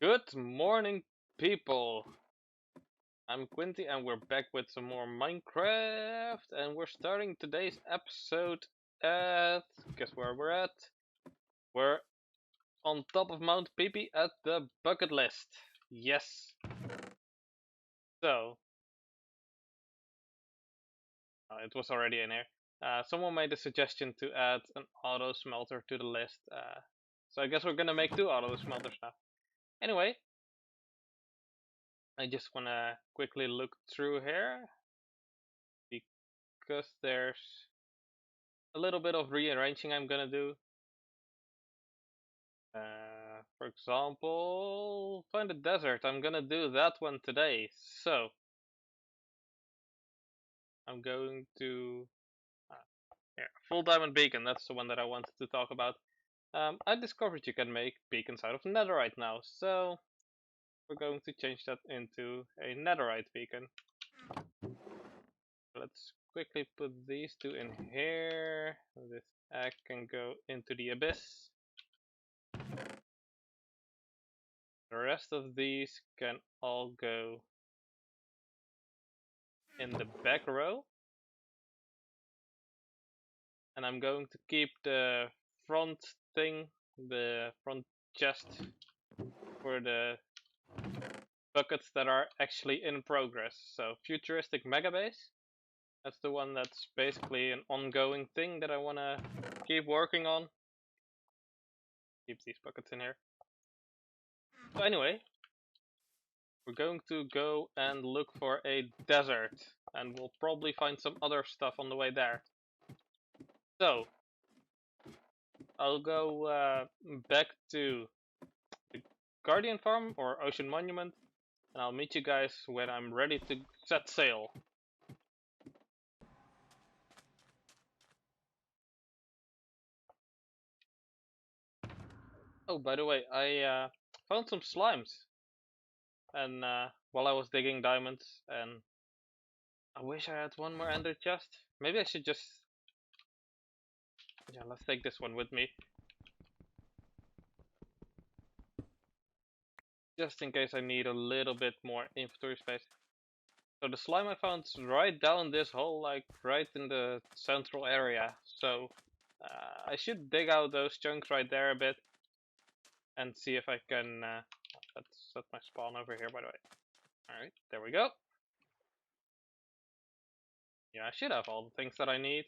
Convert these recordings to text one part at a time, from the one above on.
Good morning, people. I'm Quinty, and we're back with some more Minecraft. And we're starting today's episode at. Guess where we're at? We're on top of Mount Pee at the bucket list. Yes. So, it was already in here. Someone made a suggestion to add an auto smelter to the list. So I guess we're gonna make two auto smelters now. Anyway, I just wanna quickly look through here because there's a little bit of rearranging I'm gonna do. For example, find a desert. I'm gonna do that one today. So I'm going to full diamond beacon. That's the one that I wanted to talk about. I discovered you can make beacons out of netherite now, so we're going to change that into a netherite beacon. Let's quickly put these two in here. This egg can go into the abyss. The rest of these can all go in the back row. And I'm going to keep the front thing, the front chest, for the buckets that are actually in progress. So futuristic mega base, that's the one that's basically an ongoing thing that I want to keep working on. Keep these buckets in here. So anyway, we're going to go and look for a desert, and we'll probably find some other stuff on the way there. So I'll go back to the Guardian Farm or Ocean Monument, and I'll meet you guys when I'm ready to set sail. Oh, by the way, I found some slimes, and while I was digging diamonds, and I wish I had one more ender chest. Maybe I should just, yeah, let's take this one with me, just in case I need a little bit more inventory space. So the slime I found is right down this hole, like right in the central area. So I should dig out those chunks right there a bit and see if I can. Let's set my spawn over here, by the way. Alright, there we go. Yeah, I should have all the things that I need.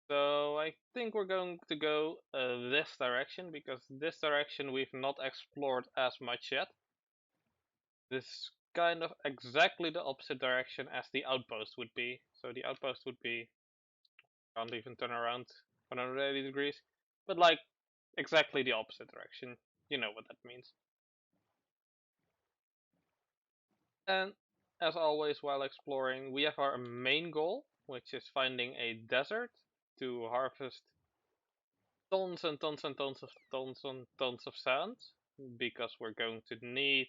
So I think we're going to go this direction, because this direction we've not explored as much yet. This is kind of exactly the opposite direction as the outpost would be. So the outpost would be, can't even turn around 180 degrees, but like exactly the opposite direction. You know what that means. And as always, while exploring, we have our main goal, which is finding a desert to harvest tons and tons and tons of sand, because we're going to need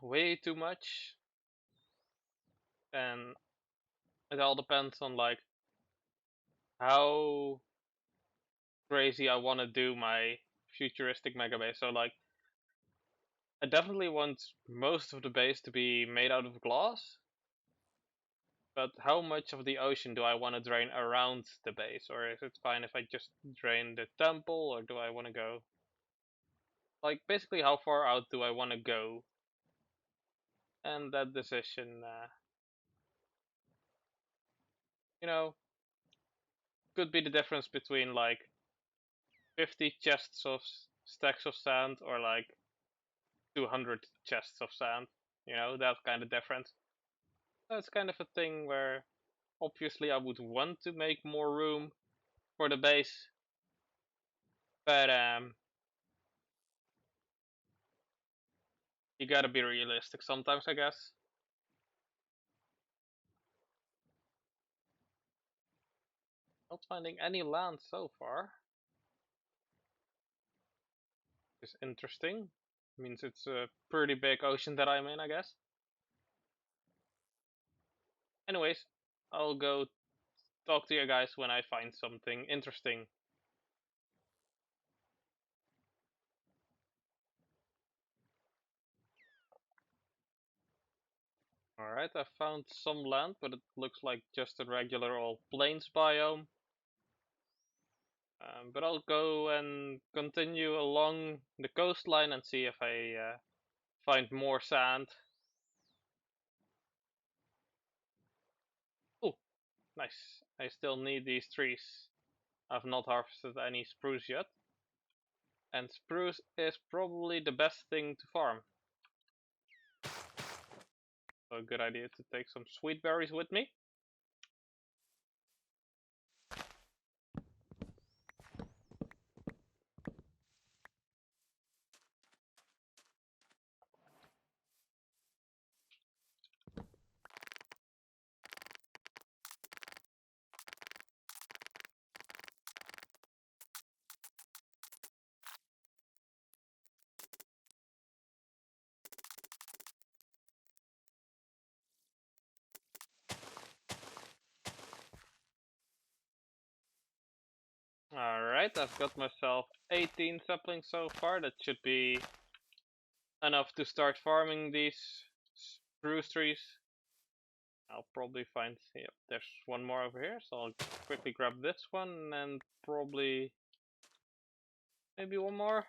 way too much. And it all depends on like how crazy I want to do my futuristic mega base. So like I definitely want most of the base to be made out of glass, but how much of the ocean do I want to drain around the base? Or is it fine if I just drain the temple, or do I want to go, like, basically how far out do I want to go? And that decision, you know, could be the difference between like 50 chests of stacks of sand, or like 200 chests of sand, that kind of difference. So it's kind of a thing where obviously I would want to make more room for the base, but you gotta be realistic sometimes, I guess. Not finding any land so far is interesting. Means it's a pretty big ocean that I'm in, I guess. Anyways, I'll go talk to you guys when I find something interesting. Alright, I found some land, but it looks like just a regular old plains biome. But I'll go and continue along the coastline and see if I find more sand. Oh, nice. I still need these trees. I've not harvested any spruce yet. And spruce is probably the best thing to farm. So a good idea to take some sweet berries with me. Alright, I've got myself 18 saplings so far. That should be enough to start farming these spruce trees. I'll probably find, yeah, there's one more over here, so I'll quickly grab this one and probably maybe one more.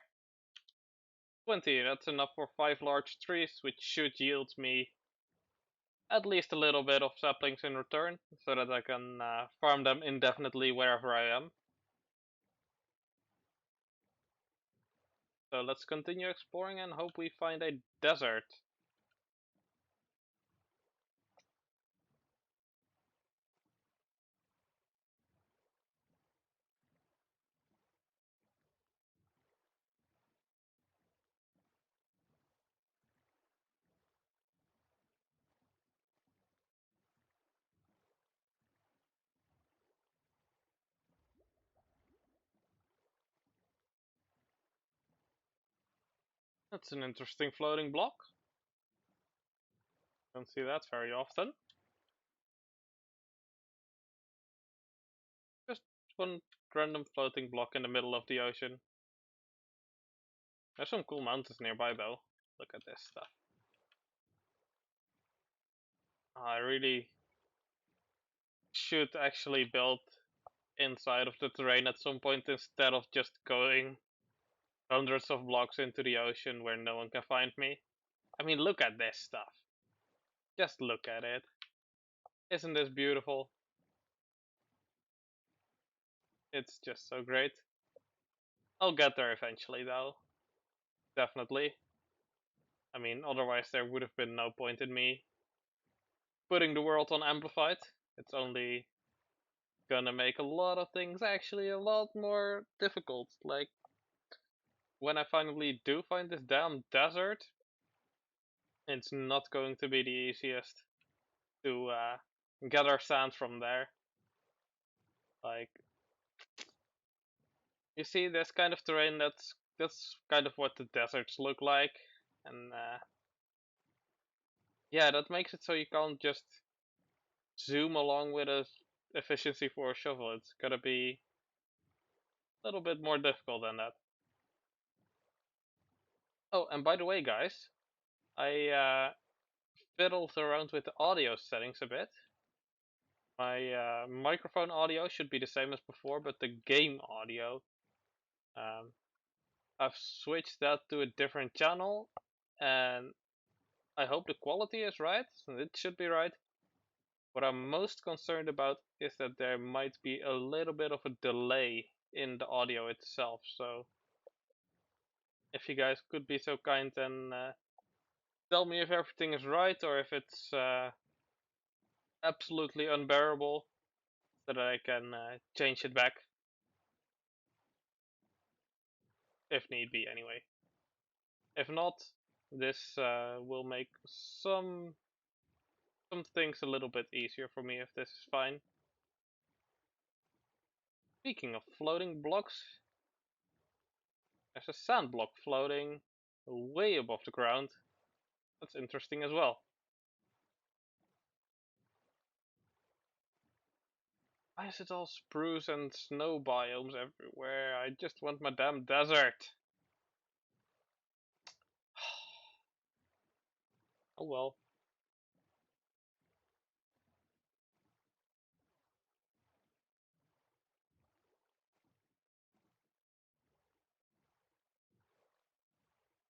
20, that's enough for 5 large trees, which should yield me at least a little bit of saplings in return, so that I can farm them indefinitely wherever I am. So let's continue exploring and hope we find a desert. That's an interesting floating block. Don't see that very often. Just one random floating block in the middle of the ocean. There's some cool mountains nearby though. Look at this stuff. I really should actually build inside of the terrain at some point instead of just going hundreds of blocks into the ocean where no one can find me. I mean, look at this stuff. Just look at it. Isn't this beautiful? It's just so great. I'll get there eventually though. Definitely. I mean, otherwise there would have been no point in me putting the world on Amplified. It's only gonna make a lot of things actually a lot more difficult. Like, when I finally do find this damn desert, it's not going to be the easiest to gather sand from there. Like, you see this kind of terrain, that's kind of what the deserts look like. And yeah, that makes it so you can't just zoom along with a efficiency for a shovel. It's gotta be a little bit more difficult than that. Oh, and by the way, guys, I fiddled around with the audio settings a bit. My microphone audio should be the same as before, but the game audio, um, I've switched that to a different channel, and I hope the quality is right. It should be right. What I'm most concerned about is that there might be a little bit of a delay in the audio itself. So if you guys could be so kind and tell me if everything is right or if it's absolutely unbearable, so that I can change it back if need be anyway. If not, this will make some things a little bit easier for me if this is fine. Speaking of floating blocks, there's a sand block floating way above the ground. That's interesting as well. Why is it all spruce and snow biomes everywhere? I just want my damn desert. Oh well.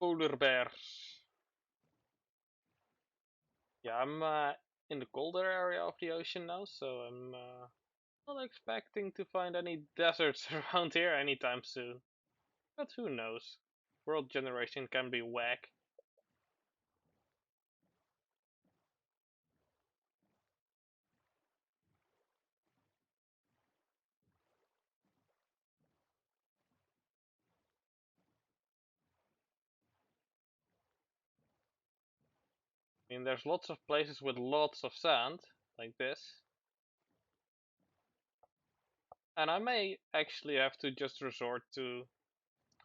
Polar bears. Yeah, I'm in the colder area of the ocean now, so I'm not expecting to find any deserts around here anytime soon. But who knows? World generation can be whack. I mean, there's lots of places with lots of sand, like this. And I may actually have to just resort to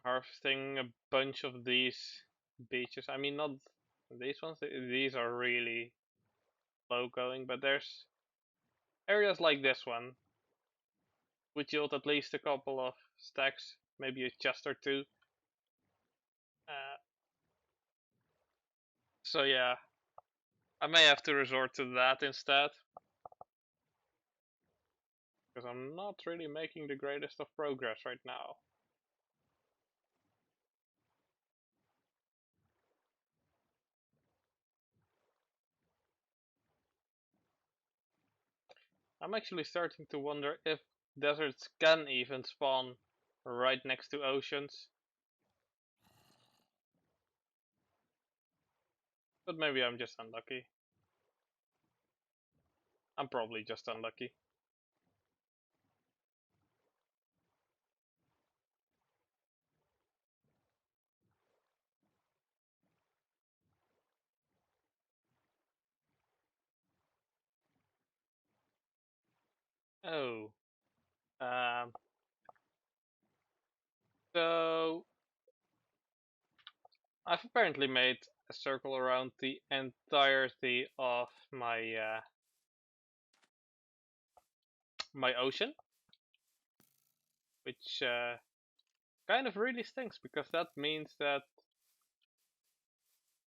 harvesting a bunch of these beaches. I mean, not these ones, these are really low going, but there's areas like this one, which yield at least a couple of stacks, maybe a chest or two. Uh, so yeah, I may have to resort to that instead, because I'm not really making the greatest of progress right now. I'm actually starting to wonder if deserts can even spawn right next to oceans. But maybe I'm just unlucky. I'm probably just unlucky. Oh. Um, so I've apparently made a circle around the entirety of my ocean, which kind of really stinks because that means that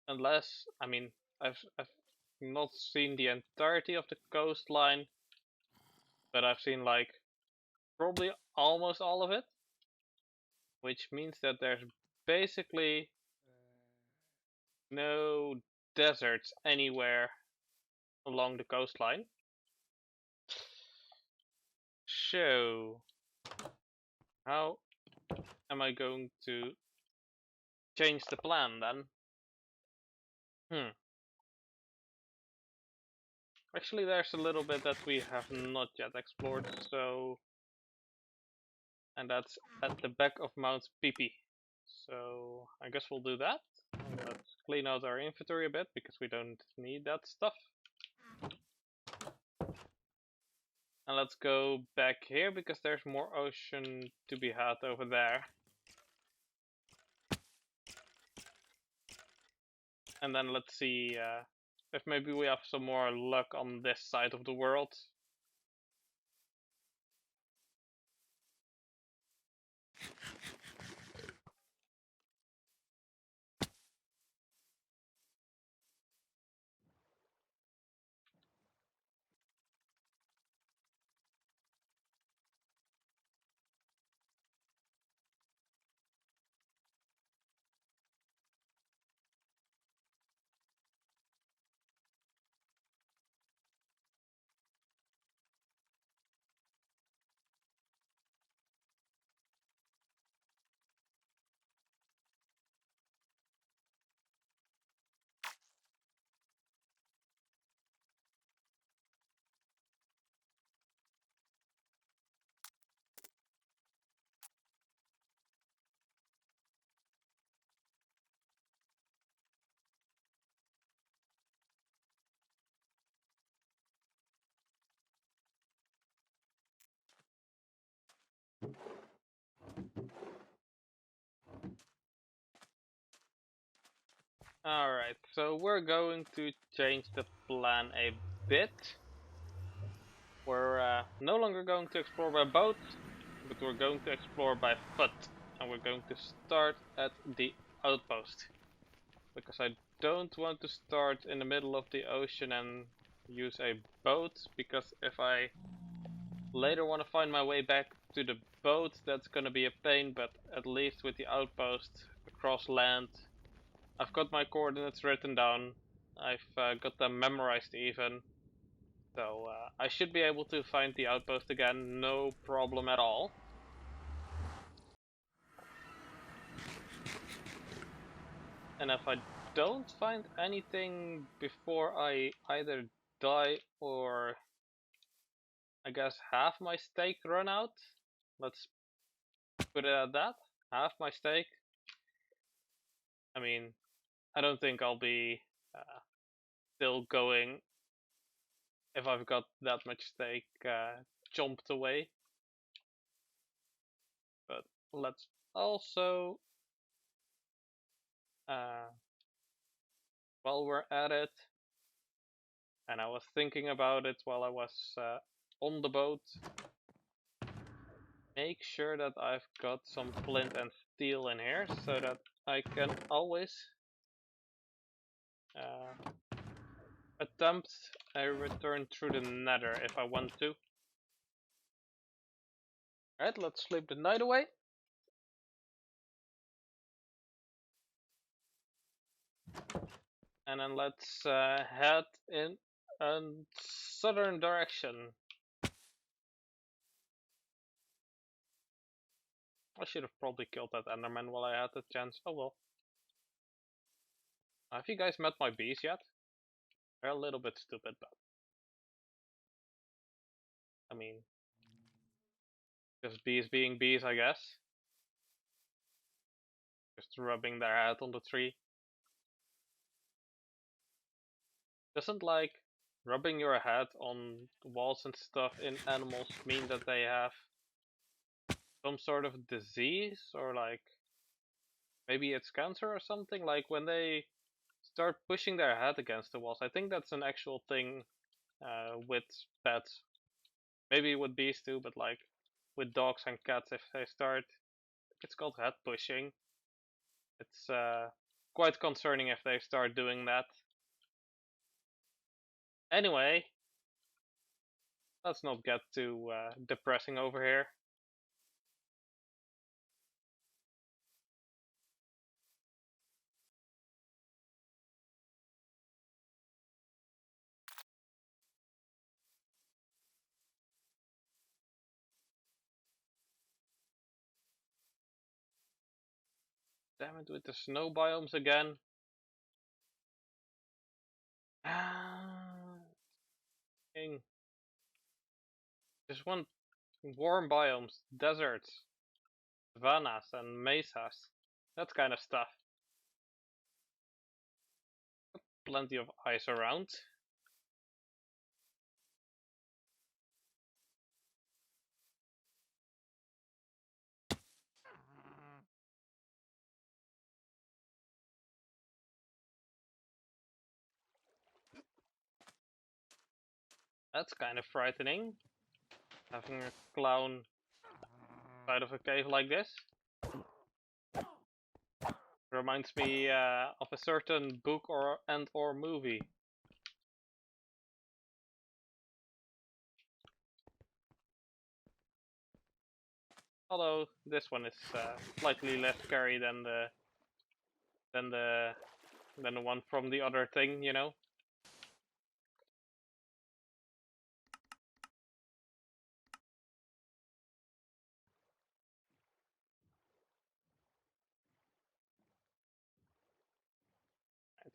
unless I mean I've not seen the entirety of the coastline, but I've seen like probably almost all of it, which means that there's basically no deserts anywhere along the coastline. So, how am I going to change the plan then? Actually, there's a little bit that we have not yet explored, so. And that's at the back of Mount Pipi. So, I guess we'll do that. And let's clean out our inventory a bit because we don't need that stuff. And let's go back here because there's more ocean to be had over there. And then let's see if maybe we have some more luck on this side of the world. Alright, so we're going to change the plan a bit. We're no longer going to explore by boat, but we're going to explore by foot. And we're going to start at the outpost. Because I don't want to start in the middle of the ocean and use a boat, because if I later want to find my way back to the boat, that's gonna be a pain, but at least with the outpost across land, I've got my coordinates written down. I've got them memorized even. So I should be able to find the outpost again, no problem at all. And if I don't find anything before I either die or I guess half my steak run out, let's put it at that, half my steak. I mean, I don't think I'll be still going if I've got that much steak chomped away. But let's also, while we're at it, and I was thinking about it while I was on the boat, make sure that I've got some flint and steel in here so that I can always attempt a return through the nether if I want to. Alright, let's sleep the night away. And then let's head in a southern direction. I should have probably killed that enderman while I had the chance. Oh well. Have you guys met my bees yet? They're a little bit stupid, but I mean, just bees being bees, I guess. Just rubbing their head on the tree. Doesn't like rubbing your head on walls and stuff in animals mean that they have some sort of disease, or like maybe it's cancer or something? Like when they start pushing their head against the walls, I think that's an actual thing with pets. Maybe with bees too, but like with dogs and cats, if they start, it's called head pushing. It's quite concerning if they start doing that. Anyway, let's not get too depressing over here. Damn it, with the snow biomes again. Just want warm biomes, deserts, savannas, and mesas. That kind of stuff. Plenty of ice around. That's kind of frightening. Having a clown inside of a cave like this. Reminds me of a certain book or movie. Although this one is slightly less scary than the one from the other thing, you know.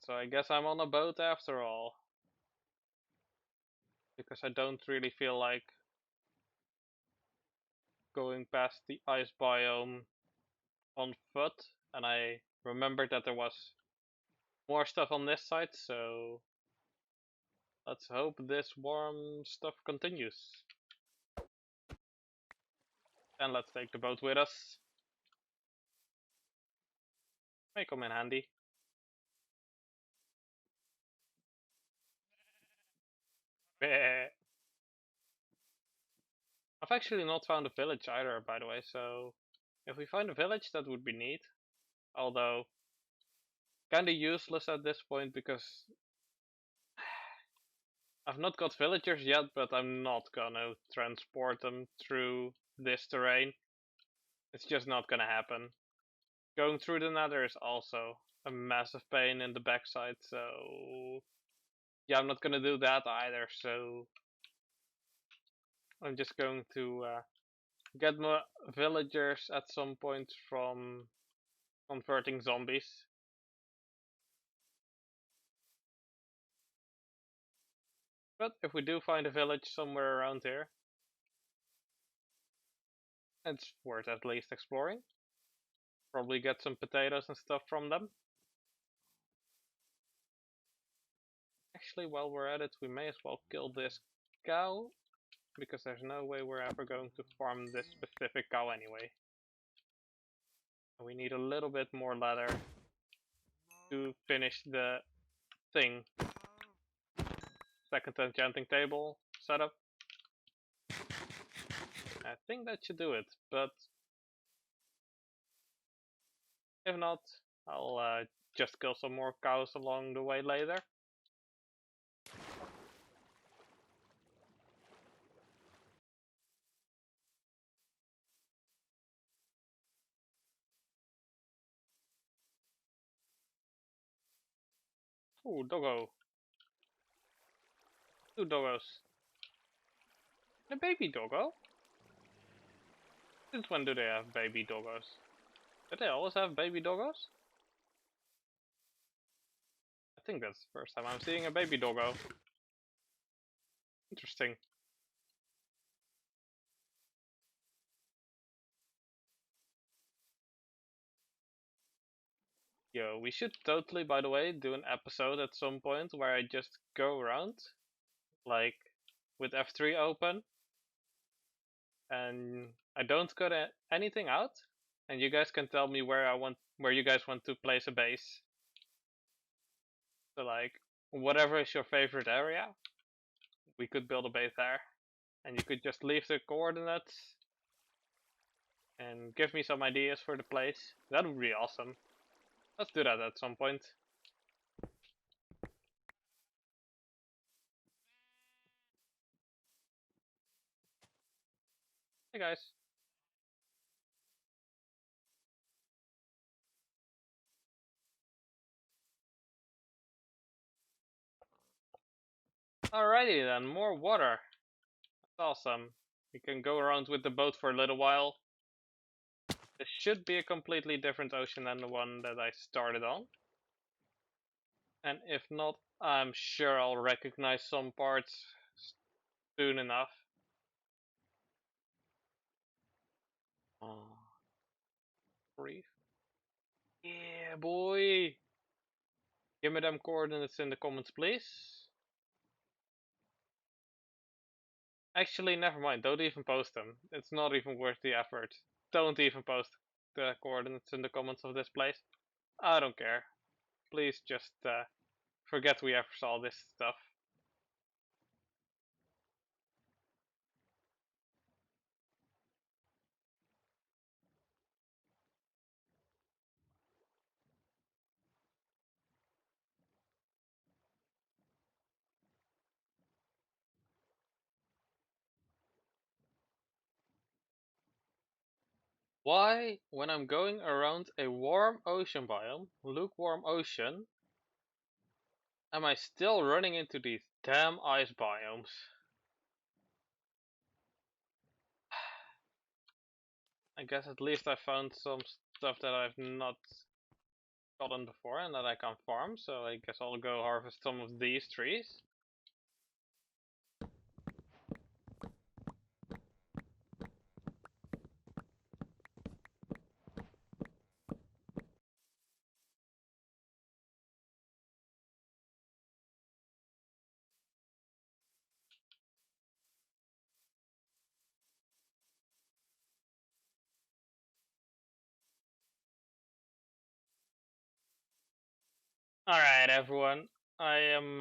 So I guess I'm on a boat after all. Because I don't really feel like going past the ice biome on foot. And I remembered that there was more stuff on this side, so let's hope this warm stuff continues. And let's take the boat with us. May come in handy. I've actually not found a village either, by the way, so if we find a village, that would be neat. Although, kinda useless at this point because I've not got villagers yet, but I'm not gonna transport them through this terrain. It's just not gonna happen. Going through the nether is also a massive pain in the backside, so yeah, I'm not gonna do that either, so I'm just going to get more villagers at some point from converting zombies. But if we do find a village somewhere around here, it's worth at least exploring. Probably get some potatoes and stuff from them. Actually, while we're at it, we may as well kill this cow, because there's no way we're ever going to farm this specific cow anyway. We need a little bit more leather to finish the thing. Second enchanting table setup. I think that should do it, but if not, I'll just kill some more cows along the way later. Ooh, doggo. 2 doggos. A baby doggo? Since when do they have baby doggos? Did they always have baby doggos? I think that's the first time I'm seeing a baby doggo. Interesting. Yo, we should totally, by the way, do an episode at some point where I just go around, like, with F3 open, and I don't cut anything out, and you guys can tell me where you guys want to place a base. So like, whatever is your favorite area, we could build a base there, and you could just leave the coordinates and give me some ideas for the place. That would be awesome. Let's do that at some point. Hey guys. Alrighty then, more water. That's awesome. We can go around with the boat for a little while. This should be a completely different ocean than the one that I started on. And if not, I'm sure I'll recognize some parts soon enough. Oh, reef. Yeah, boy. Give me them coordinates in the comments, please. Actually, never mind. Don't even post them. It's not even worth the effort. Don't even post the coordinates in the comments of this place. I don't care. Please just forget we ever saw this stuff. Why, when I'm going around a warm ocean biome, lukewarm ocean, am I still running into these damn ice biomes? I guess at least I found some stuff that I've not gotten before and that I can farm, so I guess I'll go harvest some of these trees. Alright everyone, I am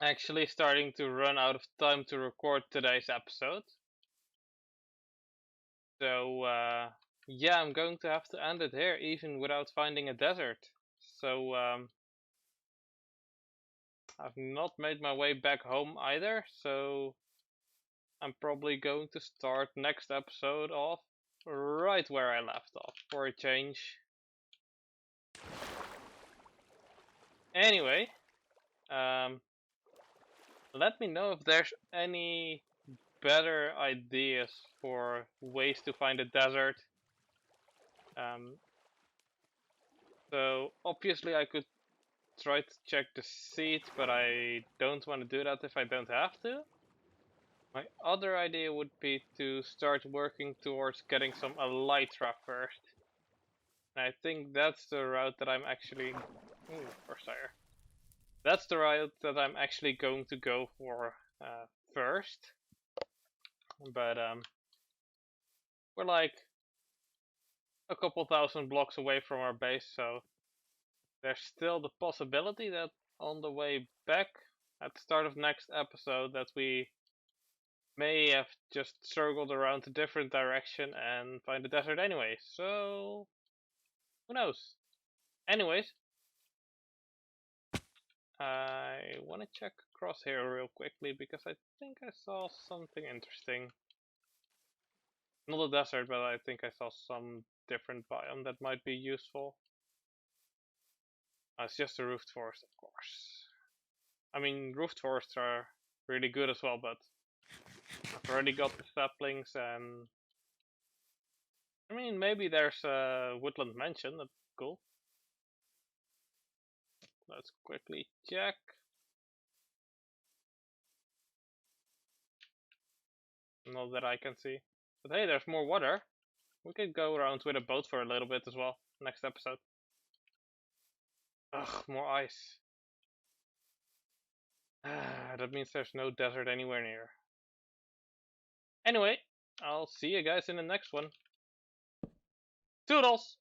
actually starting to run out of time to record today's episode. So yeah, I'm going to have to end it here even without finding a desert. So I've not made my way back home either, so I'm probably going to start next episode off right where I left off for a change. Anyway, let me know if there's any better ideas for ways to find a desert. So obviously I could try to check the seeds, but I don't want to do that if I don't have to. My other idea would be to start working towards getting some elytra first. And I think that's the route that I'm actually... Ooh, forest fire. That's the route that I'm actually going to go for first. But we're like a couple thousand blocks away from our base, so there's still the possibility that on the way back at the start of next episode that we may have just circled around a different direction and find the desert anyway. So who knows? Anyways, I want to check across here real quickly because I think I saw something interesting. Not a desert, but I think I saw some different biome that might be useful. It's just a roofed forest, of course. I mean, roofed forests are really good as well, but I've already got the saplings, and I mean, maybe there's a woodland mansion. That's cool. Let's quickly check. Not that I can see. But hey, there's more water. We could go around with a boat for a little bit as well. Next episode. Ugh, more ice. That means there's no desert anywhere near. Anyway, I'll see you guys in the next one. Toodles!